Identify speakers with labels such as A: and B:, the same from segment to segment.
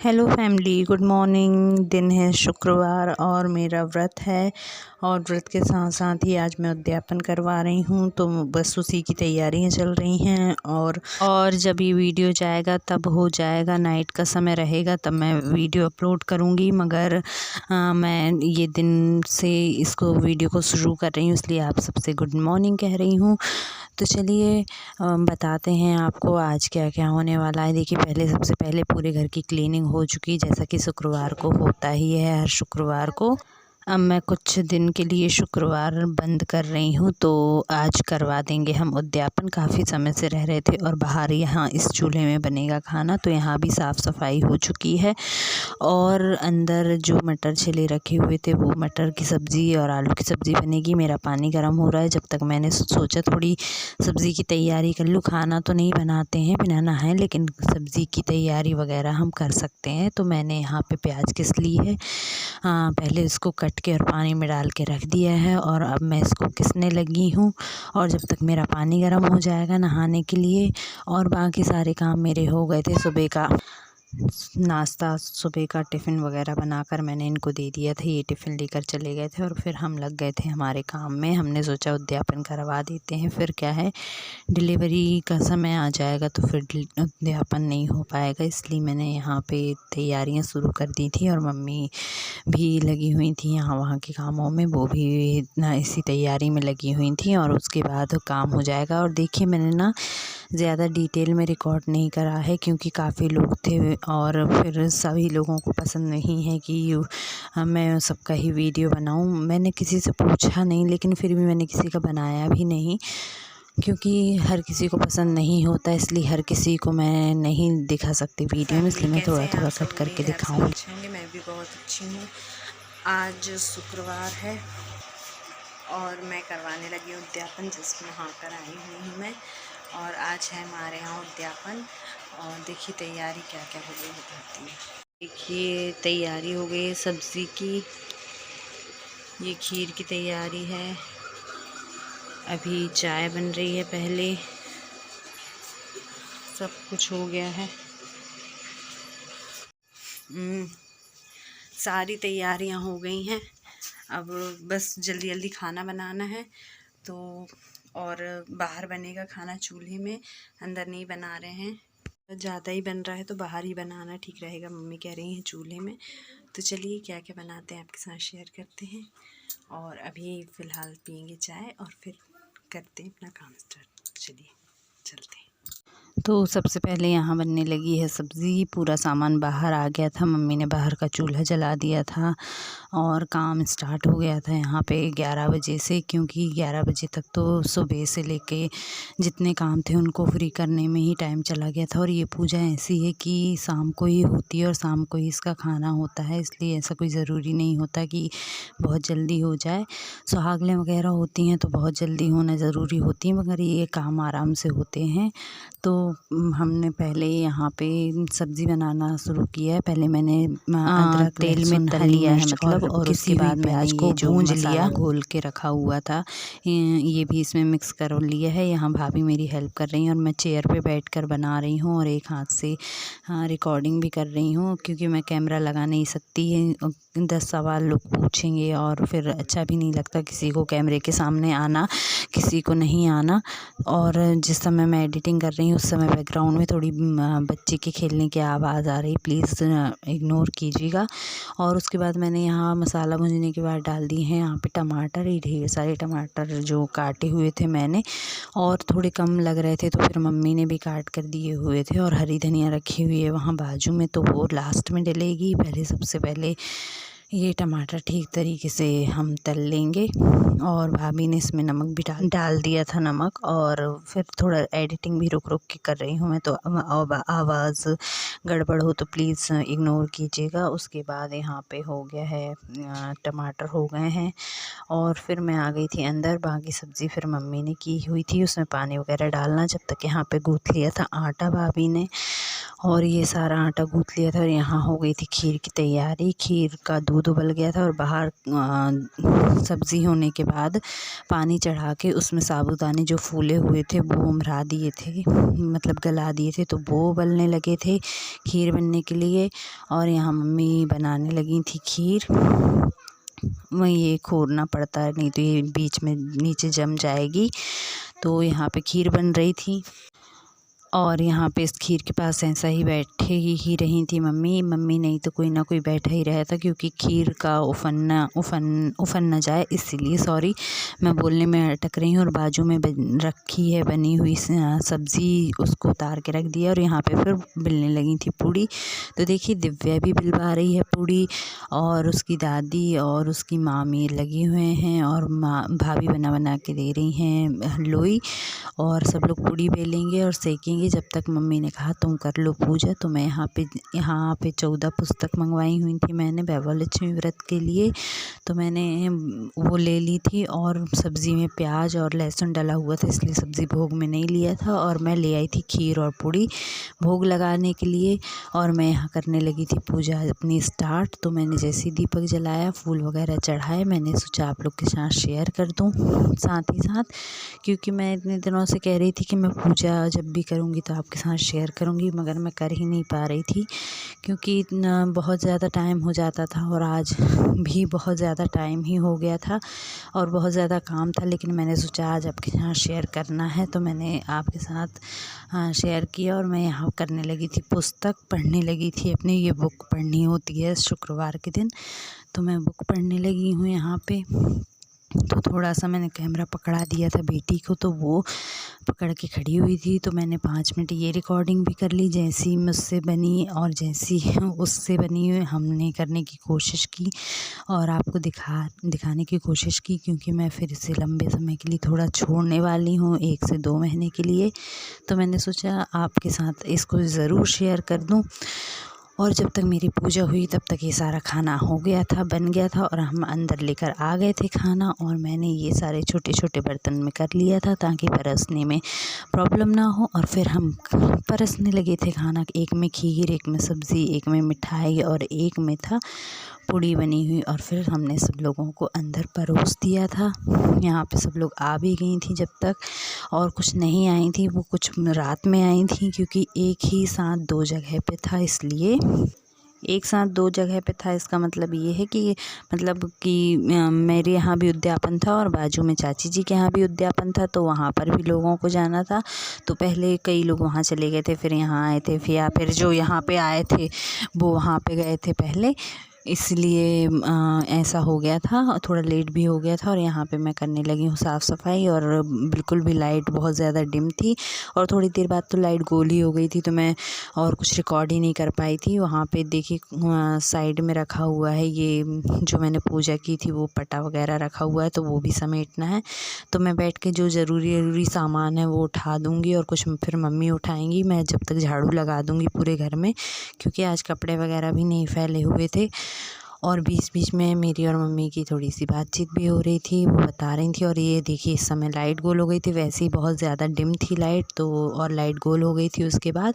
A: Hello family, good morning. दिन है शुक्रवार और मेरा व्रत है और व्रत के साथ साथ ही आज मैं उद्यापन करवा रही हूँ, तो बस उसी की तैयारियाँ चल रही हैं। और जब ये वीडियो जाएगा तब हो जाएगा, नाइट का समय रहेगा तब मैं वीडियो अपलोड करूँगी। मगर मैं ये दिन से इसको वीडियो को शुरू कर रही हूँ, इसलिए आप सबसे गुड मॉर्निंग कह रही हूँ। तो चलिए बताते हैं आपको आज क्या क्या होने वाला है। देखिए, सबसे पहले पूरे घर की क्लीनिंग हो चुकी, जैसा कि शुक्रवार को होता ही है हर शुक्रवार को। अब मैं कुछ दिन के लिए शुक्रवार बंद कर रही हूँ, तो आज करवा देंगे हम उद्यापन। काफ़ी समय से रह रहे थे और बाहर यहाँ इस चूल्हे में बनेगा खाना, तो यहाँ भी साफ़ सफाई हो चुकी है। और अंदर जो मटर छिले रखे हुए थे वो मटर की सब्ज़ी और आलू की सब्ज़ी बनेगी। मेरा पानी गर्म हो रहा है, जब तक मैंने सोचा थोड़ी सब्ज़ी की तैयारी कर लूँ। खाना तो नहीं बनाते हैं बिना नहाए, लेकिन सब्ज़ी की तैयारी वगैरह हम कर सकते हैं। तो मैंने यहाँ पे प्याज घिस ली है, पहले इसको कट के और पानी में डाल के रख दिया है और अब मैं इसको घिसने लगी हूँ। और जब तक मेरा पानी गर्म हो जाएगा नहाने के लिए, और बाकी सारे काम मेरे हो गए थे। सुबह का नाश्ता, सुबह का टिफ़िन वगैरह बनाकर मैंने इनको दे दिया था, ये टिफ़िन लेकर चले गए थे और फिर हम लग गए थे हमारे काम में। हमने सोचा उद्यापन करवा देते हैं, फिर क्या है डिलीवरी का समय आ जाएगा तो फिर उद्यापन नहीं हो पाएगा। इसलिए मैंने यहाँ पे तैयारियाँ शुरू कर दी थी और मम्मी भी लगी हुई थी यहाँ वहाँ के कामों में, वो भी ना इसी तैयारी में लगी हुई थी और उसके बाद काम हो जाएगा। और देखिए, मैंने ना ज़्यादा डिटेल में रिकॉर्ड नहीं करा है क्योंकि काफ़ी लोग थे और फिर सभी लोगों को पसंद नहीं है कि मैं सबका ही वीडियो बनाऊं। मैंने किसी से पूछा नहीं, लेकिन फिर भी मैंने किसी का बनाया भी नहीं क्योंकि हर किसी को पसंद नहीं होता, इसलिए हर किसी को मैं नहीं दिखा सकती वीडियो में, इसलिए मैं थोड़ा थोड़ा कट करके दिखाऊंगी। मैं भी बहुत अच्छी हूँ। आज शुक्रवार है और मैं करवाने लगी हूँ उद्यापन, जिसमें नहा कर आई हुई हूँ मैं। और आज है हमारे यहाँ उद्यापन और देखिए तैयारी क्या क्या हो गई बताती है। देखिए तैयारी हो गई है सब्ज़ी की, ये खीर की तैयारी है, अभी चाय बन रही है, पहले सब कुछ हो गया है। सारी तैयारियां हो गई हैं, अब बस जल्दी जल्दी खाना बनाना है। तो और बाहर बनेगा खाना चूल्हे में, अंदर नहीं बना रहे हैं। ज़्यादा ही बन रहा है तो बाहर ही बनाना ठीक रहेगा, मम्मी कह रही हैं चूल्हे में। तो चलिए क्या क्या बनाते हैं आपके साथ शेयर करते हैं। और अभी फ़िलहाल पियेंगे चाय और फिर करते हैं अपना काम स्टार्ट। चलिए चलते हैं। तो सबसे पहले यहाँ बनने लगी है सब्ज़ी। पूरा सामान बाहर आ गया था, मम्मी ने बाहर का चूल्हा जला दिया था और काम स्टार्ट हो गया था यहाँ पे 11 बजे से, क्योंकि 11 बजे तक तो सुबह से लेके जितने काम थे उनको फ्री करने में ही टाइम चला गया था। और ये पूजा ऐसी है कि शाम को ही होती है और शाम को ही इसका खाना होता है, इसलिए ऐसा कोई ज़रूरी नहीं होता कि बहुत जल्दी हो जाए। सुहागलें वगैरह होती हैं तो बहुत जल्दी होना ज़रूरी होती है, मगर ये काम आराम से होते हैं। तो हमने पहले यहाँ पे सब्ज़ी बनाना शुरू किया है। पहले मैंने अदरक तेल में तल लिया है मतलब, और उसके बाद प्याज को भूंज लिया, घोल के रखा हुआ था, ये भी इसमें मिक्स कर लिया है। यहाँ भाभी मेरी हेल्प कर रही हैं और मैं चेयर पे बैठकर बना रही हूँ और एक हाथ से रिकॉर्डिंग भी कर रही हूँ, क्योंकि मैं कैमरा लगा नहीं सकती है। 10 सवाल लोग पूछेंगे और फिर अच्छा भी नहीं लगता किसी को कैमरे के सामने आना, किसी को नहीं आना। और जिस समय मैं एडिटिंग कर रही हूँ उस समय बैकग्राउंड में थोड़ी बच्चे के खेलने की आवाज़ आ रही, प्लीज़ इग्नोर कीजिएगा। और उसके बाद मैंने यहाँ मसाला भूनने के बाद डाल दिए हैं यहाँ पे टमाटर, ये ढेर सारे टमाटर जो काटे हुए थे मैंने, और थोड़े कम लग रहे थे तो फिर मम्मी ने भी काट कर दिए हुए थे। और हरी धनिया रखी हुई है वहाँ बाजू में, तो वो लास्ट में डलेगी। पहले सबसे पहले ये टमाटर ठीक तरीके से हम तल लेंगे। और भाभी ने इसमें नमक भी डाल दिया था, नमक। और फिर थोड़ा एडिटिंग भी रुक रुक के कर रही हूँ मैं, तो आवाज़ गड़बड़ हो तो प्लीज़ इग्नोर कीजिएगा। उसके बाद यहाँ पे हो गया है, टमाटर हो गए हैं और फिर मैं आ गई थी अंदर। बाकी सब्ज़ी फिर मम्मी ने की हुई थी, उसमें पानी वगैरह डालना, जब तक यहाँ पे गूँथ लिया था आटा भाभी ने, और ये सारा आटा गूँथ लिया था। और यहाँ हो गई थी खीर की तैयारी। खीर का दूध दूध उबल गया था और बाहर सब्ज़ी होने के बाद पानी चढ़ा के उसमें साबूदाने जो फूले हुए थे वो उमरा दिए थे, मतलब गला दिए थे, तो वो उबलने लगे थे खीर बनने के लिए। और यहाँ मम्मी बनाने लगी थी खीर। वहीं ये खोरना पड़ता है, नहीं तो ये बीच में नीचे जम जाएगी। तो यहाँ पे खीर बन रही थी और यहाँ पे इस खीर के पास ऐसा ही बैठे ही रही थी मम्मी नहीं तो कोई ना कोई बैठा ही रहा था, क्योंकि खीर का उफन ना जाए, इसीलिए सॉरी मैं बोलने में अटक रही हूँ। और बाजू में रखी है बनी हुई सब्ज़ी, उसको उतार के रख दिया और यहाँ पे फिर बिलने लगी थी पूड़ी। तो देखिए दिव्या भी बिलवा रही है पूड़ी और उसकी दादी और उसकी मामी लगी हुए हैं और भाभी बना के दे रही हैं लोई। और सब लोग पूड़ी बेलेंगे और सेकेंगे जब तक मम्मी ने कहा तुम कर लो पूजा। तो मैं यहाँ पे 14 पुस्तक मंगवाई हुई थी मैंने वैभव लक्ष्मी व्रत के लिए, तो मैंने वो ले ली थी। और सब्ज़ी में प्याज और लहसुन डला हुआ था, इसलिए सब्ज़ी भोग में नहीं लिया था। और मैं ले आई थी खीर और पूड़ी भोग लगाने के लिए। और मैं यहाँ करने लगी थी पूजा अपनी स्टार्ट। तो मैंने जैसे ही दीपक जलाया, फूल वगैरह चढ़ाए, मैंने सोचा आप लोग के साथ शेयर कर दूँ साथ ही साथ, क्योंकि मैं इतने दिनों से कह रही थी कि मैं पूजा जब भी करूँगी तो आपके साथ शेयर करूँगी, मगर मैं कर ही नहीं पा रही थी क्योंकि इतना बहुत ज़्यादा टाइम हो जाता था। और आज भी बहुत ज़्यादा टाइम ही हो गया था और बहुत ज़्यादा काम था, लेकिन मैंने सोचा आज आपके साथ शेयर करना है, तो मैंने आपके साथ शेयर किया। और मैं यहाँ करने लगी थी पुस्तक, पढ़ने लगी थी अपनी, ये बुक पढ़नी होती है शुक्रवार के दिन, तो मैं बुक पढ़ने लगी हूँ यहाँ पे। तो थोड़ा सा मैंने कैमरा पकड़ा दिया था बेटी को, तो वो पकड़ के खड़ी हुई थी। तो मैंने 5 मिनट ये रिकॉर्डिंग भी कर ली जैसी मुझसे बनी और जैसी उससे बनी हमने करने की कोशिश की और आपको दिखाने की कोशिश की, क्योंकि मैं फिर इसे लंबे समय के लिए थोड़ा छोड़ने वाली हूँ, 1 से 2 महीने के लिए। तो मैंने सोचा आपके साथ इसको ज़रूर शेयर कर दूँ। और जब तक मेरी पूजा हुई तब तक ये सारा खाना हो गया था, बन गया था और हम अंदर लेकर आ गए थे खाना। और मैंने ये सारे छोटे छोटे बर्तन में कर लिया था ताकि परसने में प्रॉब्लम ना हो। और फिर हम परसने लगे थे खाना, एक में खीर, एक में सब्ज़ी, एक में मिठाई और एक में था पूड़ी बनी हुई। और फिर हमने सब लोगों को अंदर परोस दिया था। यहाँ पे सब लोग आ भी गई थी जब तक, और कुछ नहीं आई थी, वो कुछ रात में आई थी, क्योंकि एक ही साथ 2 जगह पे था, इसलिए एक साथ 2 जगह पे था। इसका मतलब ये है कि मेरे यहाँ भी उद्यापन था और बाजू में चाची जी के यहाँ भी उद्यापन था, तो वहाँ पर भी लोगों को जाना था। तो पहले कई लोग वहाँ चले गए थे, फिर यहाँ आए थे, फिर जो यहाँ पे आए थे वो वहाँ पे गए थे पहले, इसलिए ऐसा हो गया था, थोड़ा लेट भी हो गया था। और यहाँ पे मैं करने लगी हूँ साफ़ सफाई, और बिल्कुल भी लाइट बहुत ज़्यादा डिम थी और थोड़ी देर बाद तो लाइट गोल ही हो गई थी, तो मैं और कुछ रिकॉर्ड ही नहीं कर पाई थी। वहाँ पे देखिए साइड में रखा हुआ है, ये जो मैंने पूजा की थी वो पटा वगैरह रखा हुआ है, तो वो भी समेटना है। तो मैं बैठ के जो ज़रूरी सामान है वो उठा दूँगी और कुछ फिर मम्मी उठाएँगी, मैं जब तक झाड़ू लगा दूँगी पूरे घर में, क्योंकि आज कपड़े वगैरह भी नहीं फैले हुए थे। और बीच में मेरी और मम्मी की थोड़ी सी बातचीत भी हो रही थी, वो बता रही थी। और ये देखिए इस समय लाइट गोल हो गई थी, वैसे ही बहुत ज़्यादा डिम थी लाइट, तो और लाइट गोल हो गई थी उसके बाद।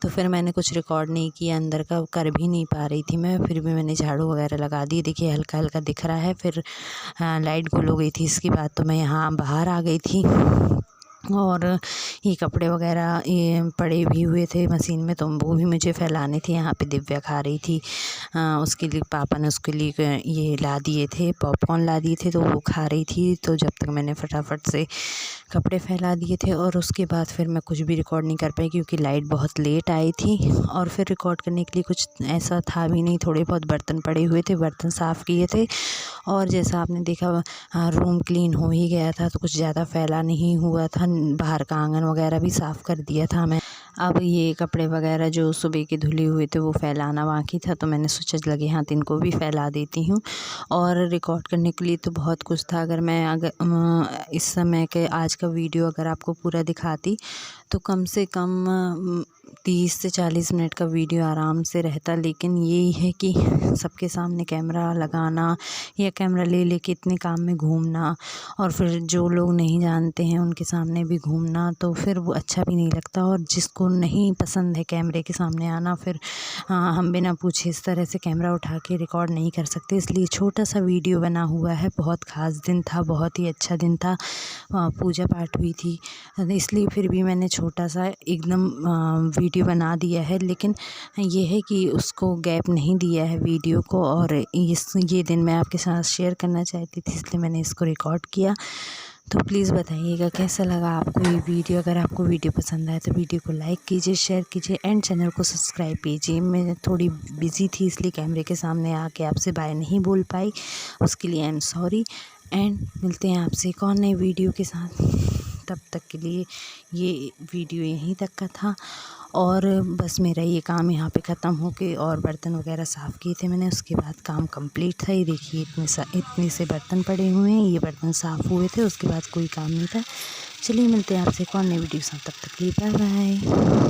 A: तो फिर मैंने कुछ रिकॉर्ड नहीं किया, अंदर का कर भी नहीं पा रही थी मैं, फिर भी मैंने झाड़ू वगैरह लगा दी। देखिए हल्का हल्का दिख रहा है। फिर लाइट गोल हो गई थी, इसके बाद तो मैं यहाँ बाहर आ गई थी। और ये कपड़े वगैरह ये पड़े भी हुए थे मशीन में, तो वो भी मुझे फैलाने थे। यहाँ पे दिव्या खा रही थी, उसके लिए पापा ने उसके लिए ये ला दिए थे, पॉपकॉर्न ला दिए थे, तो वो खा रही थी। तो जब तक मैंने फटाफट से कपड़े फैला दिए थे, और उसके बाद फिर मैं कुछ भी रिकॉर्ड नहीं कर पाई क्योंकि लाइट बहुत लेट आई थी। और फिर रिकॉर्ड करने के लिए कुछ ऐसा था भी नहीं, थोड़े बहुत बर्तन पड़े हुए थे, बर्तन साफ़ किए थे। और जैसा आपने देखा रूम क्लीन हो ही गया था, तो कुछ ज़्यादा फैला नहीं हुआ था, बाहर का आंगन वगैरह भी साफ़ कर दिया था मैं। अब ये कपड़े वगैरह जो सुबह के धुले हुए थे वो फैलाना बाकी था, तो मैंने सोचा लगे हाथ इनको भी फैला देती हूँ। और रिकॉर्ड करने के लिए तो बहुत कुछ था, अगर इस समय के आज का वीडियो अगर आपको पूरा दिखाती तो कम से कम 30 से 40 मिनट का वीडियो आराम से रहता। लेकिन यही है कि सबके सामने कैमरा लगाना या कैमरा ले लेके इतने काम में घूमना, और फिर जो लोग नहीं जानते हैं उनके सामने भी घूमना, तो फिर वो अच्छा भी नहीं लगता। और जिसको नहीं पसंद है कैमरे के सामने आना, फिर हम बिना पूछे इस तरह से कैमरा उठा के रिकॉर्ड नहीं कर सकते। इसलिए छोटा सा वीडियो बना हुआ है। बहुत ख़ास दिन था, बहुत ही अच्छा दिन था, पूजा पाठ हुई थी, इसलिए फिर भी मैंने छोटा सा एकदम वीडियो बना दिया है। लेकिन ये है कि उसको गैप नहीं दिया है वीडियो को, और ये दिन मैं आपके साथ शेयर करना चाहती थी, इसलिए मैंने इसको रिकॉर्ड किया। तो प्लीज़ बताइएगा कैसा लगा आपको ये वीडियो। अगर आपको वीडियो पसंद आए तो वीडियो को लाइक कीजिए, शेयर कीजिए एंड चैनल को सब्सक्राइब कीजिए। मैं थोड़ी बिज़ी थी, इसलिए कैमरे के सामने आके आपसे बाय नहीं बोल पाई, उसके लिए आई एम सॉरी। एंड मिलते हैं आपसे एक और नई वीडियो के साथ। तब तक के लिए ये वीडियो यहीं तक का था, और बस मेरा ये काम यहाँ पे ख़त्म हो के, और बर्तन वगैरह साफ़ किए थे मैंने, उसके बाद काम कंप्लीट था। ये देखिए इतने से बर्तन पड़े हुए हैं, ये बर्तन साफ़ हुए थे, उसके बाद कोई काम नहीं था। चलिए मिलते हैं आपसे एक और नई वीडियो के साथ, तब तक के लिए बाय बाय।